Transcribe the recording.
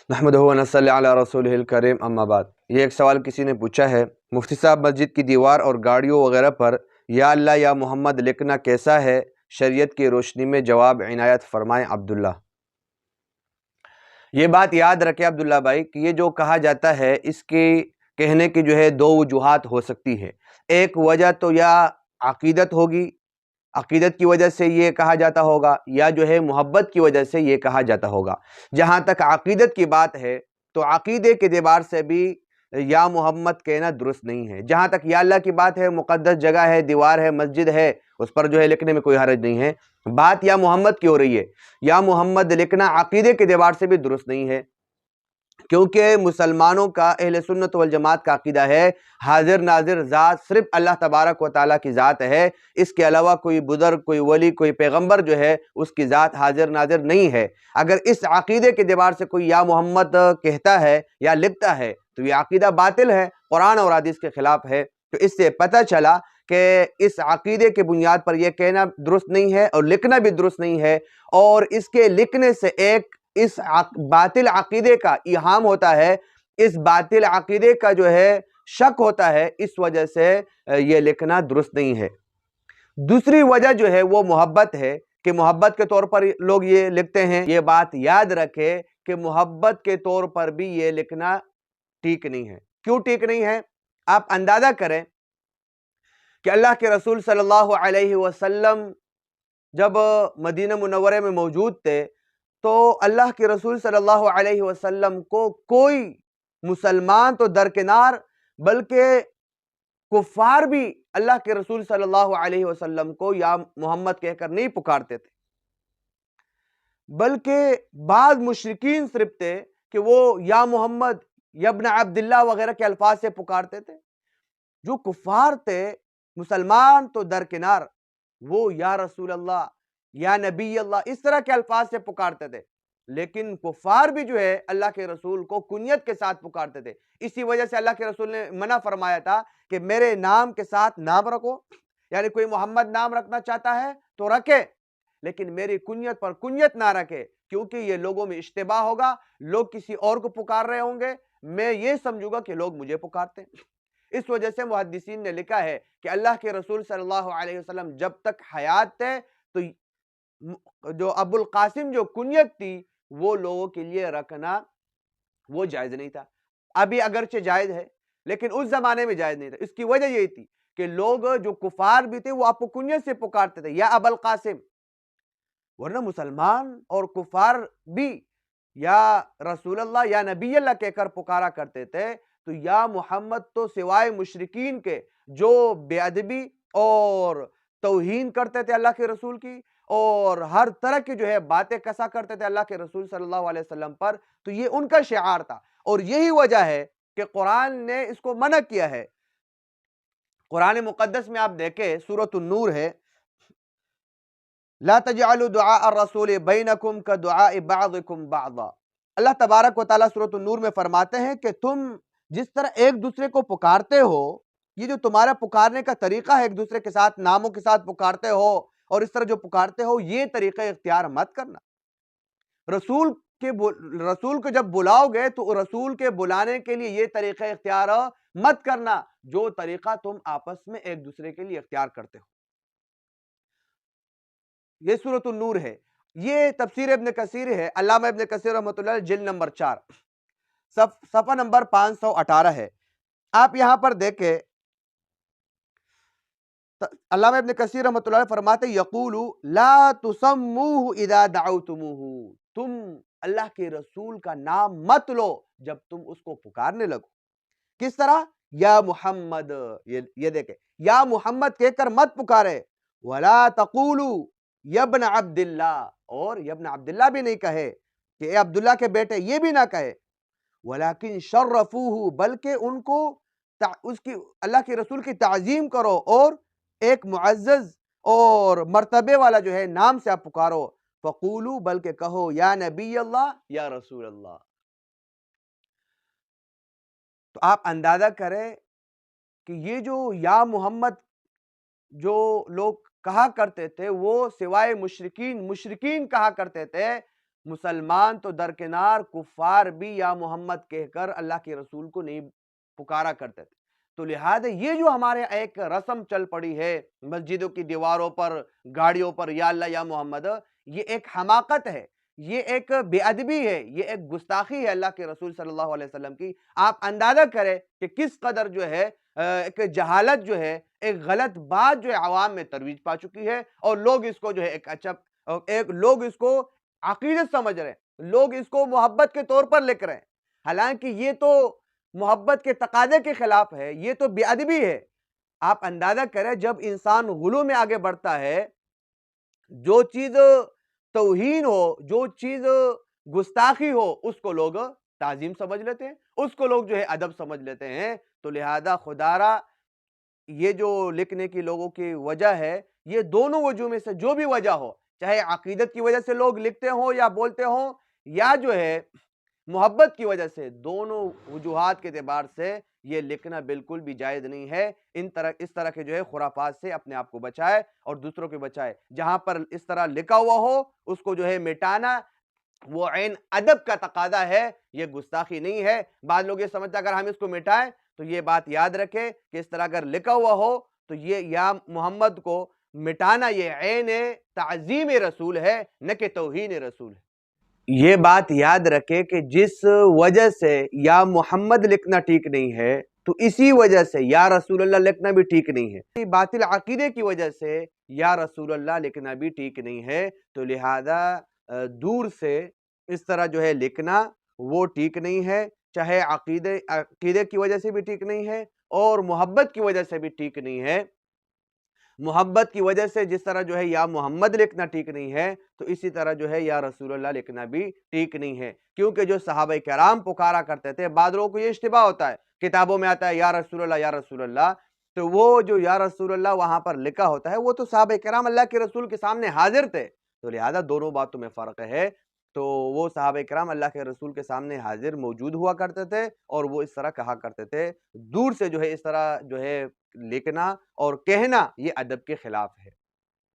نحمدہ و نصلی علی رسولہ الکریم اما بعد۔ یہ ایک سوال کسی نے پوچھا ہے، مفتی صاحب مسجد کی دیوار اور گاڑیوں وغیرہ پر یا اللہ یا محمد لکھنا کیسا ہے؟ شریعت کی روشنی میں جواب عنایت فرمائیں عبداللہ۔ یہ بات یاد رکھے عبداللہ بھائی کہ یہ جو کہا جاتا ہے اس کے کہنے کی جو ہے دو وجوہات ہو سکتی ہے۔ ایک وجہ تو یا عقیدت ہوگی، عقیدت کی وجہ سے یہ کہا جاتا ہوگا، یا جو ہے محبت کی وجہ سے یہ کہا جاتا ہوگا۔ جہاں تک عقیدت کی بات ہے تو عقیدے کے اعتبار سے بھی یا محمد کہنا درست نہیں ہے۔ جہاں تک یا اللہ کی بات ہے، مقدس جگہ ہے، دیوار ہے، مسجد ہے، اس پر جو ہے لکھنے میں کوئی حرج نہیں ہے۔ بات یا محمد کی ہو رہی ہے، یا محمد لکھنا عقیدے کے اعتبار سے بھی درست نہیں ہے، کیونکہ مسلمانوں کا اہل سنت والجماعت کا عقیدہ ہے حاضر ناظر ذات صرف اللہ تبارک و تعالیٰ کی ذات ہے، اس کے علاوہ کوئی بزرگ، کوئی ولی، کوئی پیغمبر جو ہے اس کی ذات حاضر ناظر نہیں ہے۔ اگر اس عقیدے کے اعتبار سے کوئی یا محمد کہتا ہے یا لکھتا ہے تو یہ عقیدہ باطل ہے، قرآن اور حدیث کے خلاف ہے۔ تو اس سے پتہ چلا کہ اس عقیدے کے بنیاد پر یہ کہنا درست نہیں ہے اور لکھنا بھی درست نہیں ہے، اور اس کے لکھنے سے ایک اس باطل عقیدے کا ایہام ہوتا ہے، اس باطل عقیدے کا جو ہے شک ہوتا ہے، اس وجہ سے یہ لکھنا درست نہیں ہے۔ دوسری وجہ جو ہے وہ محبت ہے کہ محبت کے طور پر لوگ یہ لکھتے ہیں۔ یہ بات یاد رکھے کہ محبت کے طور پر بھی یہ لکھنا ٹھیک نہیں ہے۔ کیوں ٹھیک نہیں ہے؟ آپ اندازہ کریں کہ اللہ کے رسول صلی اللہ علیہ وسلم جب مدینہ منورہ میں موجود تھے تو اللہ کے رسول صلی اللہ علیہ وسلم کو کوئی مسلمان تو درکنار بلکہ کفار بھی اللہ کے رسول صلی اللہ علیہ وسلم کو یا محمد کہہ کر نہیں پکارتے تھے، بلکہ بعض مشرکین صرف تھے کہ وہ یا محمد یا ابن عبداللہ وغیرہ کے الفاظ سے پکارتے تھے۔ جو کفار تھے مسلمان تو درکنار، وہ یا رسول اللہ یا نبی اللہ اس طرح کے الفاظ سے پکارتے تھے، لیکن کفار بھی جو ہے اللہ کے رسول کو کنیت کے ساتھ پکارتے تھے۔ اسی وجہ سے اللہ کے رسول نے منع فرمایا تھا کہ میرے نام کے ساتھ نام رکھو، یعنی کوئی محمد نام رکھنا چاہتا ہے تو رکھے، لیکن میری کنیت پر کنیت نہ رکھے، کیونکہ یہ لوگوں میں اشتباہ ہوگا، لوگ کسی اور کو پکار رہے ہوں گے، میں یہ سمجھوں گا کہ لوگ مجھے پکارتے ہیں۔ اس وجہ سے محدثین نے لکھا ہے کہ اللہ کے رسول صلی اللہ علیہ وسلم جب تک حیات تھے تو جو ابو القاسم جو کنیت تھی وہ لوگوں کے لیے رکھنا وہ جائز نہیں تھا۔ ابھی اگرچہ جائز ہے لیکن اس زمانے میں جائز نہیں تھا۔ اس کی وجہ یہی تھی کہ لوگ جو کفار بھی تھے وہ آپ کو کنیت سے پکارتے تھے، یا ابو القاسم، ورنہ مسلمان اور کفار بھی یا رسول اللہ یا نبی اللہ کہہ کر پکارا کرتے تھے۔ تو یا محمد تو سوائے مشرکین کے جو بے ادبی اور توہین کرتے تھے اللہ کے رسول کی اور ہر طرح کی جو ہے باتیں کسا کرتے تھے اللہ کے رسول صلی اللہ علیہ وسلم پر، تو یہ ان کا شعار تھا، اور یہی وجہ ہے کہ قرآن نے اس کو منع کیا ہے۔ قرآن مقدس میں آپ دیکھیں سورۃ النور ہے، لا تجعلوا دعاء الرسول بینکم کدعاء بعضکم بعضا۔ اللہ تبارک و تعالیٰ سورۃ النور میں فرماتے ہیں کہ تم جس طرح ایک دوسرے کو پکارتے ہو، یہ جو تمہارا پکارنے کا طریقہ ہے، ایک دوسرے کے ساتھ ناموں کے ساتھ پکارتے ہو اور اس طرح جو پکارتے ہو، یہ طریقہ اختیار مت کرنا۔ رسول کو جب بلاؤ گے تو رسول کے بلانے کے لیے یہ طریقہ اختیار مت کرنا جو طریقہ تم آپس میں ایک دوسرے کے لیے اختیار کرتے ہو۔ یہ سورۃ النور ہے، یہ تفسیر ابن کثیر ہے، علامہ ابن کثیر رحمۃ اللہ علیہ، جلد نمبر 4 صفحہ نمبر 518 ہے۔ آپ یہاں پر دیکھیں علامہ ابن کثیر رحمۃ اللہ علیہ فرماتے یقول لا تسموه اذا دعوتموه، تم اللہ کے رسول کا نام مت لو جب تم اس کو پکارنے لگو۔ کس طرح؟ یا محمد، یہ دیکھیں یا محمد کہہ کر مت پکارے، ولا تقولوا یا ابن عبداللہ، اور یا ابن عبداللہ بھی نہیں کہے کہ اے عبداللہ کے بیٹے، یہ بھی نہ کہے، ولیکن شرفوہ، بلکہ ان کو اس کی اللہ کے رسول کی تعظیم کرو اور ایک معزز اور مرتبے والا جو ہے نام سے آپ پکارو، فقولو، بلکہ کہو یا نبی اللہ یا رسول اللہ۔ تو آپ اندازہ کریں کہ یہ جو یا محمد جو لوگ کہا کرتے تھے وہ سوائے مشرکین کہا کرتے تھے، مسلمان تو درکنار کفار بھی یا محمد کہہ کر اللہ کے رسول کو نہیں پکارا کرتے تھے۔ تو لہذا یہ جو ہمارے ایک رسم چل پڑی ہے مسجدوں کی دیواروں پر، گاڑیوں پر یا اللہ یا محمد، یہ ایک حماقت ہے، یہ ایک بے ادبی ہے، یہ ایک گستاخی ہے اللہ کے رسول صلی اللہ علیہ وسلم کی۔ آپ اندازہ کریں کہ کس قدر جو ہے ایک جہالت جو ہے، ایک غلط بات جو ہے عوام میں ترویج پا چکی ہے، اور لوگ اس کو جو ہے لوگ اس کو عقیدت سمجھ رہے ہیں، لوگ اس کو محبت کے طور پر لکھ رہے ہیں، حالانکہ یہ تو محبت کے تقاضے کے خلاف ہے، یہ تو بے ادبی ہے۔ آپ اندازہ کریں جب انسان غلو میں آگے بڑھتا ہے، جو چیز توہین ہو، جو چیز گستاخی ہو، اس کو لوگ تعظیم سمجھ لیتے ہیں، اس کو لوگ جو ہے ادب سمجھ لیتے ہیں۔ تو لہذا خدارا یہ جو لکھنے کی لوگوں کی وجہ ہے، یہ دونوں وجہ میں سے جو بھی وجہ ہو، چاہے عقیدت کی وجہ سے لوگ لکھتے ہوں یا بولتے ہوں، یا جو ہے محبت کی وجہ سے، دونوں وجوہات کے اعتبار سے یہ لکھنا بالکل بھی جائز نہیں ہے۔ اس طرح کے جو ہے خرافات سے اپنے آپ کو بچائے اور دوسروں کو بچائے۔ جہاں پر اس طرح لکھا ہوا ہو اس کو جو ہے مٹانا وہ عین ادب کا تقاضا ہے، یہ گستاخی نہیں ہے۔ بعض لوگ یہ سمجھتا اگر ہم اس کو مٹائیں تو یہ بات یاد رکھے کہ اس طرح اگر لکھا ہوا ہو تو یہ یا محمد کو مٹانا یہ عین تعظیم رسول ہے، نہ کہ توہین رسول ہے۔ یہ بات یاد رکھے کہ جس وجہ سے یا محمد لکھنا ٹھیک نہیں ہے تو اسی وجہ سے یا رسول اللہ لکھنا بھی ٹھیک نہیں ہے۔ باطل عقیدے کی وجہ سے یا رسول اللہ لکھنا بھی ٹھیک نہیں ہے۔ تو لہذا دور سے اس طرح جو ہے لکھنا وہ ٹھیک نہیں ہے، چاہے عقیدے کی وجہ سے بھی ٹھیک نہیں ہے اور محبت کی وجہ سے بھی ٹھیک نہیں ہے۔ محبت کی وجہ سے جس طرح جو ہے یا محمد لکھنا ٹھیک نہیں ہے، تو اسی طرح جو ہے یا رسول اللہ لکھنا بھی ٹھیک نہیں ہے، کیونکہ جو صحابہ کرام پکارا کرتے تھے، بعض لوگوں کو یہ اشتباہ ہوتا ہے، کتابوں میں آتا ہے یا رسول اللہ یا رسول اللہ، تو وہ جو یا رسول اللہ وہاں پر لکھا ہوتا ہے وہ تو صحابہ کرام اللہ کے رسول کے سامنے حاضر تھے، تو لہذا دونوں باتوں میں فرق ہے۔ تو وہ صحابہ کرام اللہ کے رسول کے سامنے حاضر موجود ہوا کرتے تھے اور وہ اس طرح کہا کرتے تھے۔ دور سے جو ہے اس طرح جو ہے لکھنا اور کہنا یہ ادب کے خلاف ہے۔